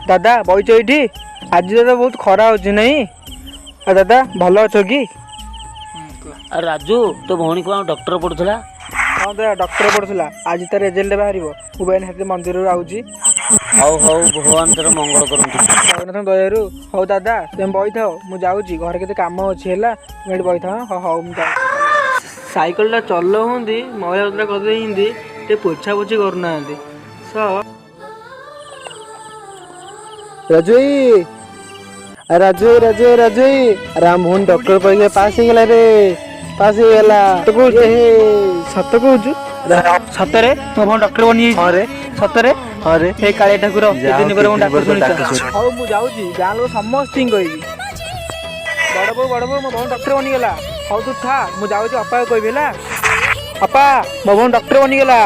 दादा बईच एठी आज दादा बहुत खरा होची नहीं दादा भल अछ कि अरे राजू तो भौणी कौन डॉक्टर पढ़ुला। हाँ दादा डॉक्टर पढ़ुला आज तार रिजल्ट बाहर मोबाइल हाथ मंदिर आउची हौ हौ भगवान तेरा मंगल करंतु। जगन्नाथ दयारू हौ दादा तुम बई था मु जाऊँगी घर के काम अच्छी है मुझे बई था हाँ हौ मुझे साइकिल चलाऊँगी महिला करदे टे पोछा पोछी करना राजू राजू राजू राजू राम मोहन डॉक्टर परीक्षा पास हो गला रे पास हो गला सत कहूँ सतरे मो भौन डॉक्टर बनी हाँ रे सतरे हाँ रे हे कालिया ठाकुर दिन पर डाक्टर हाँ मुझे जाऊँगी गाँव लोग समस्त कहबी बड़ बो मो भौन डॉक्टर बनीगला हौ तू था मुझे जाऊँगी अपा कहबी है अपा मो भौन डॉक्टर बनीगला।